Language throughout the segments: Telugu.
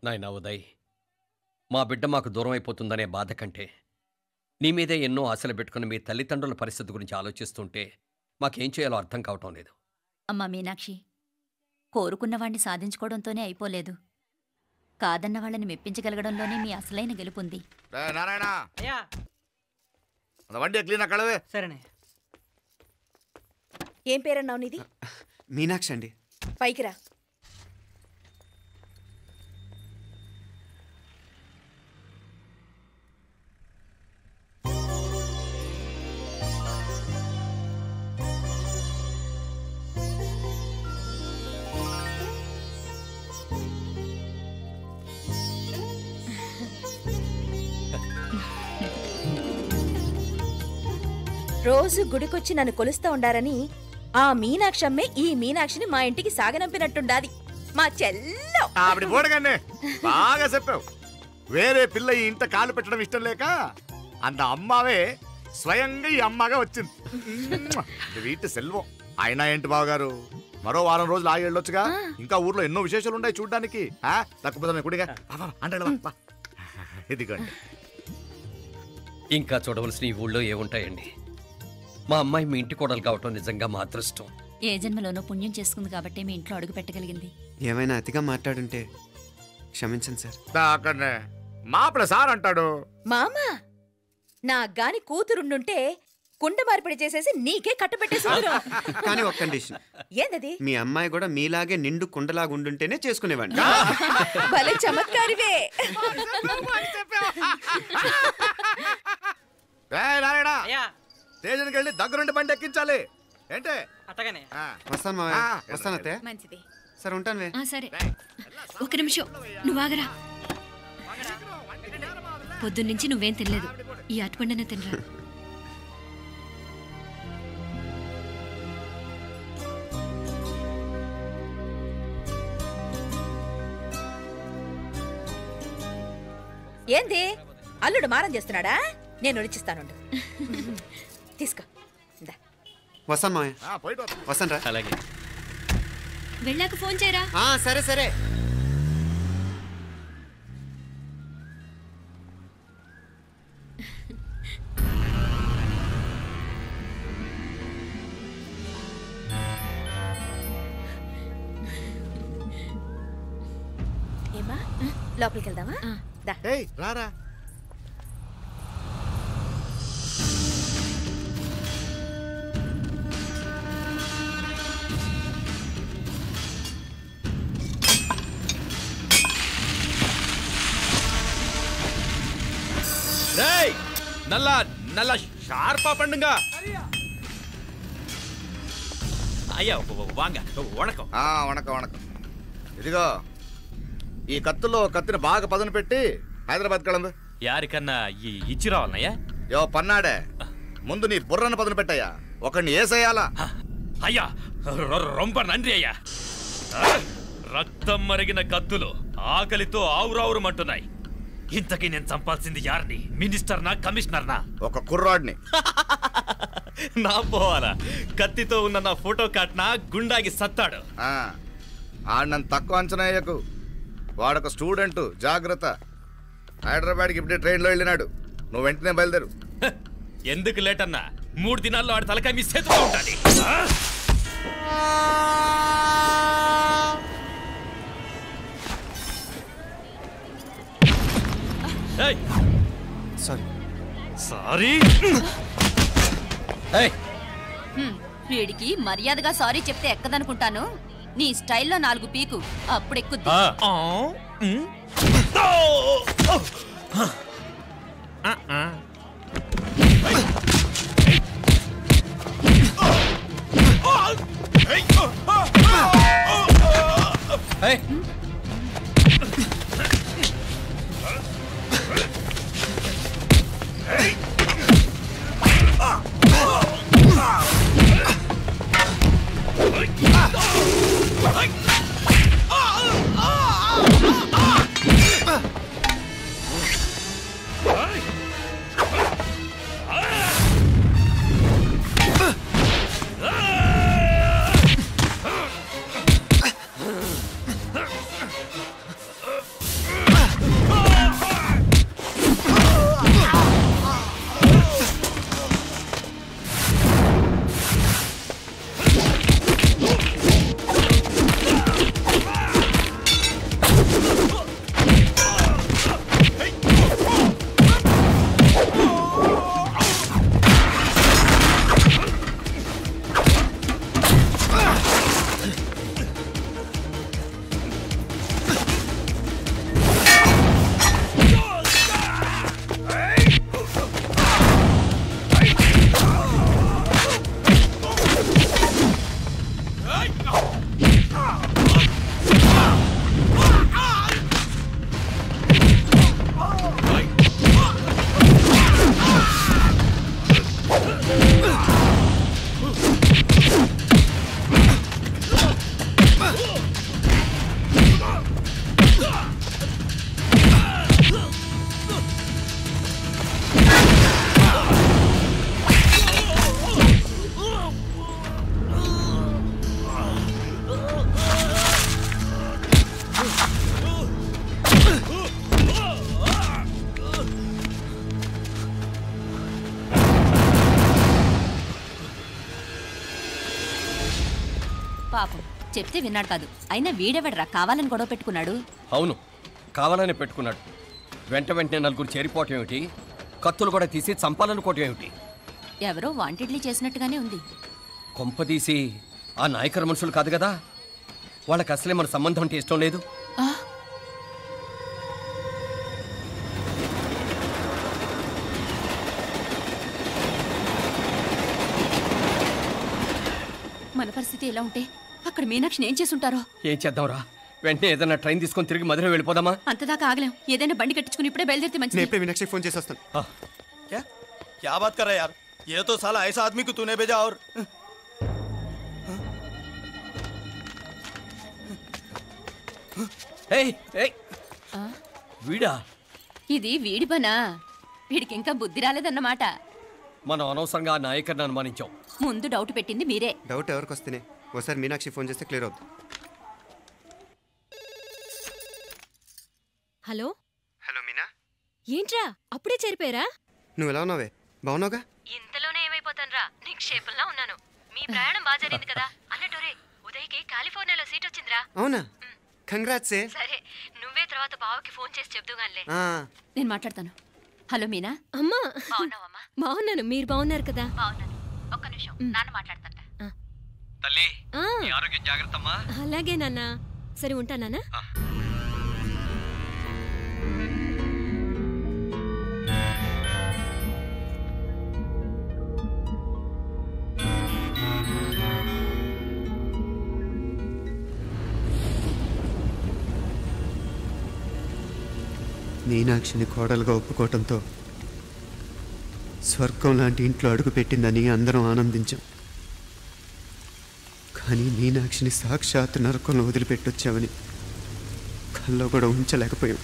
నాయనా ఉదయ్, మా బిడ్డ మాకు దూరం అయిపోతుందనే బాధ కంటే నీ మీదే ఎన్నో ఆశలు పెట్టుకుని మీ తల్లిదండ్రుల పరిస్థితి గురించి ఆలోచిస్తుంటే మాకేం చేయాలో అర్థం కావటం లేదు. అమ్మా మీనాక్షి, కోరుకున్నవాణ్ణి సాధించుకోవడంతోనే అయిపోలేదు, కాదన్న వాళ్ళని మెప్పించగలగడంలోనే మీ అసలైన గెలుపుంది. ఏం పేరన్నావు నీది? మీనాక్షి అండి. పైకి రా. రోజు గుడికొచ్చి నన్ను కొలుస్తా ఉండారని ఆ మీనాక్షమ్మే ఈ మీనాక్షిని మా ఇంటికి సాగనంపినట్టుండాది. మా చెల్లో బాగా చెప్పావు. వేరే పిల్ల ఈ ఇంట కాలు పెట్టడం ఇష్టం లేక అంత అమ్మావే స్వయంగా ఈ అమ్మగా వచ్చింది. వీటి సెల్వం. అయినా ఏంటి బావగారు, మరో వారం రోజులు ఆగి వెళ్ళొచ్చుగా. ఇంకా ఊర్లో ఎన్నో విశేషాలు ఉన్నాయి చూడ్డానికి. తక్కువ కుడిగా అంటే ఇదిగోండి. ఇంకా చూడవలసిన ఈ ఊళ్ళో ఏముంటాయండి? మా అమ్మాయి మీ ఇంటి కోడలు కావటం నిజంగా మా అదృష్టం. ఏ జన్మలోనో పుణ్యం చేసుకుంది కాబట్టి మీ ఇంట్లో అడుగు పెట్టగలిగింది. ఏమైనా అతిగా మాట్లాడుంటే క్షమించండి సార్. మాపల సార్ అంటాడు. మామా, నా గాని కూతురుండుంటే కుండ మార్పిడి చేసేసి నీకే కట్టబెట్టేసి. కానీ ఒక కండిషన్. ఏందది? మీ అమ్మాయి కూడా మీలాగే నిండు కుండలాగా ఉండుంటేనే చేసుకునేవాడిని. భలే చమత్కారివే. స్టేషన్కి వెళ్ళి దగ్గరుండి బండి ఎక్కించాలి. ఏంటే? వస్తాను మావయ్య. వస్తాను అత్తే. మంచిది. సరే ఉంటాను. సరే, ఒక నిమిషం నువ్వు ఆగరా. పొద్దున్నుంచి నువ్వేం తినలేదు, ఈ అటుపండనే తినరా. ఏంది అల్లుడు మారం చేస్తున్నాడా? నేను రుచిస్తాను. తీసుకో. వస్తాను మావయ్య. వస్తాను రా. అలాగే. వెళ్ళాక ఫోన్ చేయరా. సరే సరే. ఏమా, లోపలికి వెళ్దామా? రారా. నల్ల నల్ల షార్పా పండుగ అయ్యా. వాంగ వణకం. వణకం వణకం. ఇదిగో ఈ కత్తుల్లో కత్తిని బాగా పదును పెట్టి హైదరాబాద్ కళందు. యారికన్నా ఇచ్చి రావాలన్నయ్యా? యో పన్నాడే, ముందు నీ బుర్రను పదును పెట్టయ్యా. ఒకడిని ఏసేయాలా? అయ్యా రొంప నంది అయ్యా. రక్తం మరిగిన కత్తులు ఆకలితో ఆవురావురమంటున్నాయి. ఇంతకీ నేను చంపాల్సింది యారిని? మినిస్టర్నా, కమిషనర్నా? ఒక కుర్రాడిని. నా పోవాలా? కత్తితో ఉన్న నా ఫోటో కాట్నా గుండాగి సత్తాడు. ఆడినంత తక్కువ అంచనా అయ్యకు. వాడొక స్టూడెంట్, జాగ్రత్త. హైదరాబాద్కి ఇప్పుడే ట్రైన్లో వెళ్ళినాడు. నువ్వు వెంటనే బయలుదేరు. ఎందుకు లేట్ అన్నా? 3 దినాల్లో ఆడి తలకాయ మీ చేతిలో ఉండాలి. సారీ. వీడికి మర్యాదగా సారీ చెప్తే ఎక్కదనుకుంటాను. నీ స్టైల్లో 4 పీకు, అప్పుడు ఎక్కుద్ది. పాపం చెప్తే విన్నాడు కాదు. అయినా వీడెవడరా కావాలని గొడవ పెట్టుకున్నాడు? అవును, కావాలని పెట్టుకున్నాడు. వెంటనే నలుగురు చేరిపోవటం ఏమిటి, కత్తులు కూడా తీసి చంపాలనుకోవటం ఏమిటి? ఎవరో వాంటెడ్లీ చేసినట్టుగానే ఉంది. కొంపదీసి ఆ నాయకర్ మనుషులు కాదు కదా? వాళ్ళకి అసలే మన సంబంధం అంటే ఇష్టం లేదు. మన పరిస్థితి ఎలా ఉంటే అక్కడ మీనాక్షిని ఏం చేసుంటారో. ఏం చేద్దాంరా? వెంటనే ఏదైనా ట్రైన్ తీసుకొని తిరిగి మధుర వెళ్ళిపోదామా? అంతదాకా ఆగలేం. ఏదైనా బండి కట్టించుకుని ఇప్పుడే బయలుదేరితే మంచిది. నేను मीनाक्षी फोन చేసి వస్తాను. क्या बात कर रहा है यार? ये तो साला ऐसा आदमी को तूने भेजा और వీడా? ఇది వీడి పనా? వీడికి ఇంకా బుద్ధి రాలేదన్నమాట. మనం అనవసరంగా ఆ నాయకర్ని అనుమానించాం. ముందు డౌట్ పెట్టింది మీరే. డౌట్ ఎవరికి వస్తేనే ఒకసారి మీనాక్షి ఫోన్ చేస్తే క్లియర్ అవుతుంది. హలో హలో మీనా, ఏంట్రా అప్పుడే చేరిపోయారా? నువ్వు ఎలా ఉన్నావే? బాగున్నావుగా? ఇంతలోనే ఏమైపోతానరా, నిక్షేపంలా ఉన్నాను. మీ ప్రయాణం బాగా జరిగింది కదా? అన్నట్టురే ఉదయ్కి కాలిఫోర్నియాలో సీట్ వచ్చిందిరా. అవునా? కంగ్రాట్స్. సరే నువ్వే తర్వాత బావకి ఫోన్ చేసి చెప్దుగానిలే. నేను మాట్లాడతాను. హలో మీనా. అమ్మా బాగున్నావమ్మా? బాగున్నాను, మీరు బాగున్నారు కదా? బాగున్నాను. ఒక్క నిమిషం, నాన్న మాట్లాడతాట. తల్లి, ఆరోగ్యం జాగ్రత్తమ్మా. అలాగే నాన్న. సరే ఉంటానా? మీనాక్షిని కోడలుగా ఒప్పుకోవటంతో స్వర్గం లాంటి ఇంట్లో అడుగు పెట్టిందని అందరం ఆనందించాం. కానీ మీనాక్షిని సాక్షాత్ నరకంలో వదిలిపెట్టొచ్చామని కల్లో కూడా ఉంచలేకపోయాం.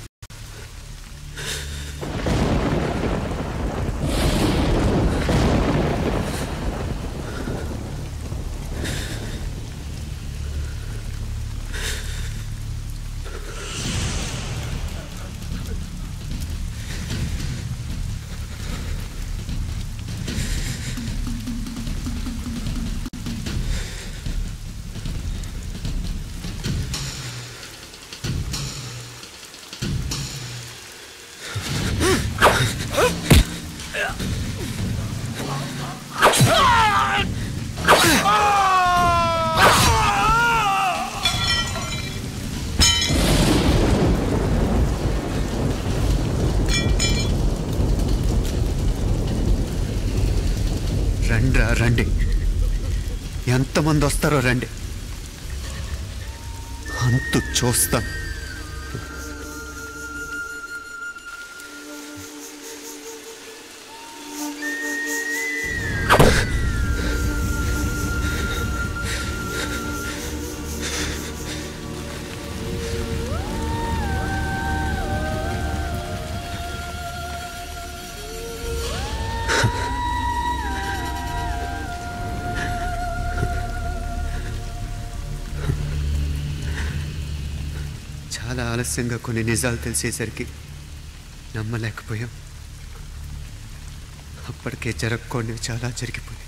రండ్రా రండి, ఎంతమంది వస్తారో రండి, అంతు చూస్తాం. చాలా ఆలస్యంగా కొన్ని నిజాలు తెలిసేసరికి నమ్మలేకపోయాం. అప్పటికే జరగకూడనివి చాలా జరిగిపోయాయి.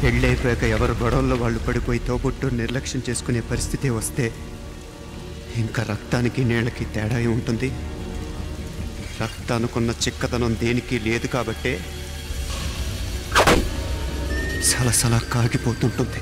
పెళ్ళైపోయాక ఎవరు గొడవల్లో వాళ్ళు పడిపోయి తోబుట్టు నిర్లక్ష్యం చేసుకునే పరిస్థితి వస్తే ఇంకా రక్తానికి నీళ్ళకి తేడా ఉంటుంది. రక్తానుకున్న చిక్కదనం దేనికి లేదు కాబట్టే సలసలా కాగిపోతుంటుంది.